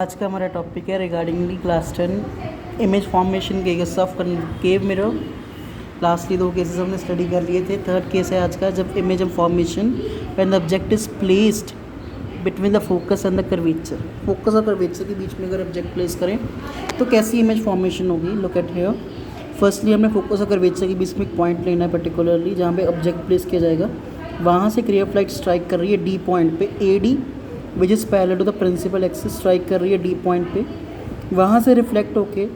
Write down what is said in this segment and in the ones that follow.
आज का हमारा टॉपिक है regardingly class 10 image formation cases of केव मिरर। लास्टली 2 केसेस हमने स्टडी कर लिए थे। थर्ड केस है आज का, जब image formation when the object is placed between the focus and the curvature. Focus और कर्वेचर के बीच में अगर ऑब्जेक्ट प्लेस करें तो कैसी इमेज फॉर्मेशन होगी। Look at here. फर्स्टली हमने फोकस और कर्वेचर के बीच में एक पॉइंट लेना है पर्टिकुलरली, जहाँ पे ऑब्जेक्ट प्लेस किया जाएगा। वहाँ से रे ऑफ लाइट स्ट्राइक कर रही है डी पॉइंट पे, A D which is parallel to the principal axis, strike कर रही है डी पॉइंट पे। वहाँ से रिफ्लेक्ट होके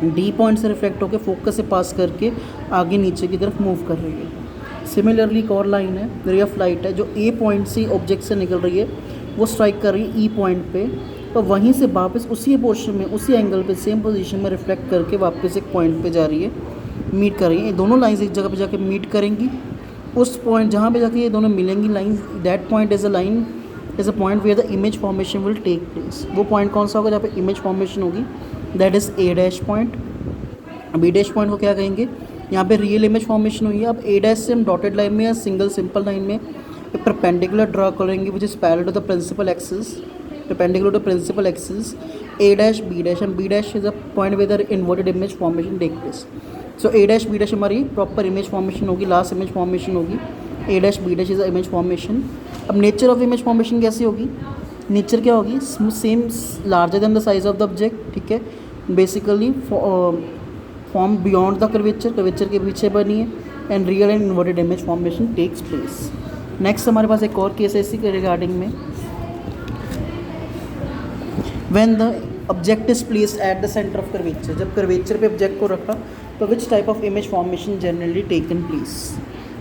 डी पॉइंट से रिफ्लेक्ट होके फोकस से पास करके आगे नीचे की तरफ मूव कर रही है। सिमिलरली एक और लाइन है, रे ऑफ लाइट है, जो ए पॉइंट से ऑब्जेक्ट से निकल रही है, वो स्ट्राइक कर रही है ई पॉइंट पे, और वहीं से वापस उसी पोर्शन में, उसी एंगल पे, सेम पोजीशन में रिफ्लेक्ट करके वापस एक पॉइंट पे जा रही है, मीट कर रही है। ये दोनों लाइंस एक जगह पे जाके मीट करेंगी। उस पॉइंट जहाँ पे जाके ये दोनों मिलेंगी lines, that point is a line is a point where the image formation will take place. वो पॉइंट कौन सा होगा जहाँ पे इमेज फॉर्मेशन होगी? That is A dash point. B dash point को क्या कहेंगे? यहाँ पे रियल इमेज फॉर्मेशन हुई है। अब ए डैश से हम डॉटेड लाइन में या सिंगल सिंपल लाइन में एक परपेंडिकुलर ड्रा करेंगे which is parallel to the principal axis, perpendicular to principal axis, a dash b dash, and b dash is a point where the inverted image formation take place. So a dash b dash हमारी proper image formation होगी, last image formation होगी। a dash b dash इज image formation. अब nature of image formation कैसी होगी? Nature क्या होगी? Same, larger than the size of the object, ठीक है। Basically form beyond the curvature, curvature के पीछे बनी है, and real and inverted image formation takes place. Next हमारे पास एक और केस है इसी के रिगार्डिंग में। When the object is placed at the center of curvature, जब कर्वेचर पे ऑब्जेक्ट को रखा तो which type of image formation generally taken place?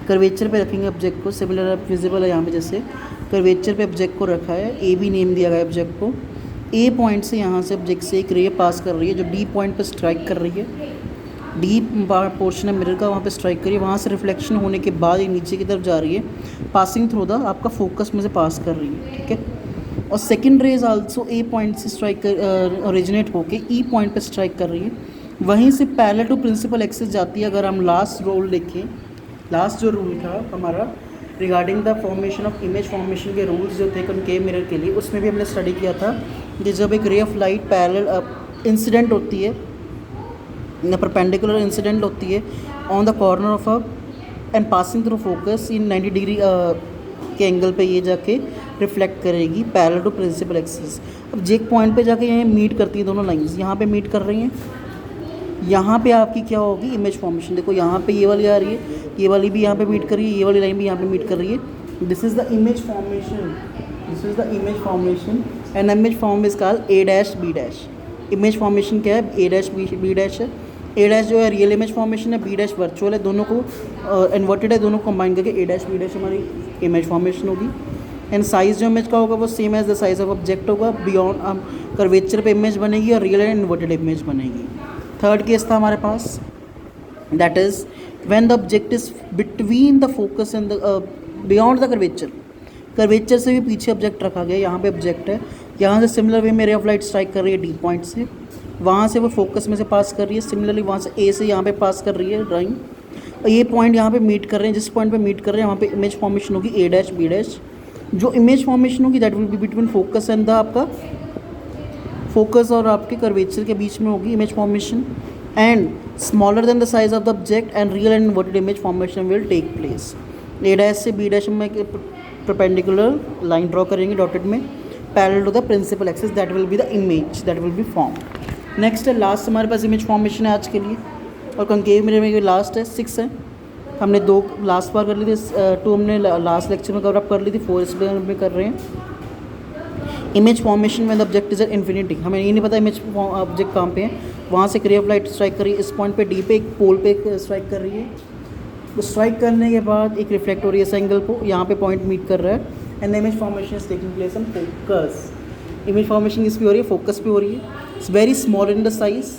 Curvature पे रखेंगे ऑब्जेक्ट को, सिमिलर विजिबल है यहाँ पे, जैसे कर्वेचर पे ऑब्जेक्ट को रखा है, ए बी नेम दिया गया है ऑब्जेक्ट को। ए पॉइंट से यहाँ से ऑब्जेक्ट से एक रे पास कर रही है जो डी पॉइंट पे स्ट्राइक कर रही है, डी पोर्शन है मिरर का, वहाँ पे स्ट्राइक करिए। वहाँ से रिफ्लेक्शन होने के बाद ये नीचे की तरफ जा रही है, पासिंग थ्रू द आपका फोकस में से पास कर रही है, ठीक है। और सेकेंड रे इज आल्सो ए पॉइंट से स्ट्राइक ओरिजिनेट होके ई पॉइंट पे स्ट्राइक कर रही है, वहीं से पैरेलल टू प्रिंसिपल एक्सिस जाती है। अगर हम लास्ट रूल देखें, लास्ट जो रूल था हमारा regarding the formation of image formation के रूल्स जो थे कॉनकेव मिरर के लिए, उसमें भी हमने स्टडी किया था कि जब एक ray of light parallel incident होती है, परपेंडिकुलर इंसिडेंट होती है on the corner of a and passing through focus in 90 degree के एंगल पे ये जाके रिफ्लेक्ट करेगी पैरेलल टू प्रिंसिपल एक्सिस। अब जेक पॉइंट पे जाके ये मीट करती है, दोनों लाइंस यहाँ पे मीट कर रही हैं। यहाँ पे आपकी क्या होगी? Image formation. देखो यहाँ पे ये वाली आ रही है, ये वाली भी यहाँ पे मीट कर रही है, ये वाली लाइन भी यहाँ पे मीट कर रही है। This is the image formation, this is the image formation and image form is called A dash B dash. Image formation क्या है? ए डैश बी डैश है। ए डैश जो है रियल इमेज फॉर्मेशन है, बी डैश वर्चुअल है, दोनों को inverted है, दोनों को कंबाइन करके ए डैश बी डैश हमारी इमेज फॉर्मेशन होगी। एंड साइज़ जो इमेज का होगा वो same as the size of object होगा। बियॉन्ड कर्वेचर पे इमेज बनेगी और रियल एंड इन्वर्टेड इमेज बनेगी। थर्ड केस था हमारे पास, that is when the object is between the focus and the beyond the curvature. Curvature से भी पीछे ऑब्जेक्ट रखा गया, यहाँ पे ऑब्जेक्ट है, यहाँ से सिमिलर वे में रे ऑफ लाइट स्ट्राइक कर रही है डी पॉइंट से, वहाँ से वो फोकस में से पास कर रही है, सिमिलरली वहाँ से ए से यहाँ पे पास कर रही है ड्राइंग, और ये पॉइंट यहाँ पे मीट कर रहे हैं। जिस पॉइंट पे मीट कर रहे हैं वहाँ पे इमेज फॉर्मेशन होगी ए डैश बी डैश। जो इमेज फॉर्मेशन होगी that will be between focus and the आपका फोकस और आपके कर्वेचर के बीच में होगी image formation, and smaller than the size of the object and real and inverted image formation will take place. A dash से B dash में perpendicular line draw करेंगे डॉटेड में, parallel to the principal axis, that will be the image that will B form. Next है last हमारे पास image formation है आज के लिए, और कॉनकेव मिरर में लास्ट है 6 है। हमने 2 लास्ट बार कर ली थी, 2 हमने लास्ट लेक्चर में कवर अप कर ली थी, 4 इस में कर रहे हैं। इमेज फॉर्मेशन में the object is at infinity. हमें ये नहीं पता इमेज ऑब्जेक्ट कहाँ पे है, वहाँ से रे ऑफ लाइट स्ट्राइक कर रही है, इस पॉइंट पे डी पे एक पोल पे स्ट्राइक कर रही है, तो स्ट्राइक करने के बाद एक रिफ्लेक्ट हो रही है इस एंगल को, यहाँ पे पॉइंट मीट कर रहा है, and the image formation is taking place on focus. Image formation इस पे हो रही है, फोकस पे हो रही है। It's very small in the size,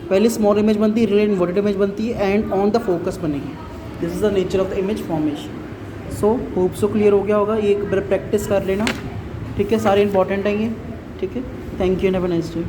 पहले स्मॉल इमेज बनती है, रियल इन्वर्टेड इमेज बनती है, एंड ऑन द फोकस बनेगी। This is the nature of the image formation. So hope so clear हो गया होगा, ये एक बार प्रैक्टिस कर लेना, ठीक है। सारे इंपॉर्टेंट हैं ये, ठीक है। Thank you and have a nice day.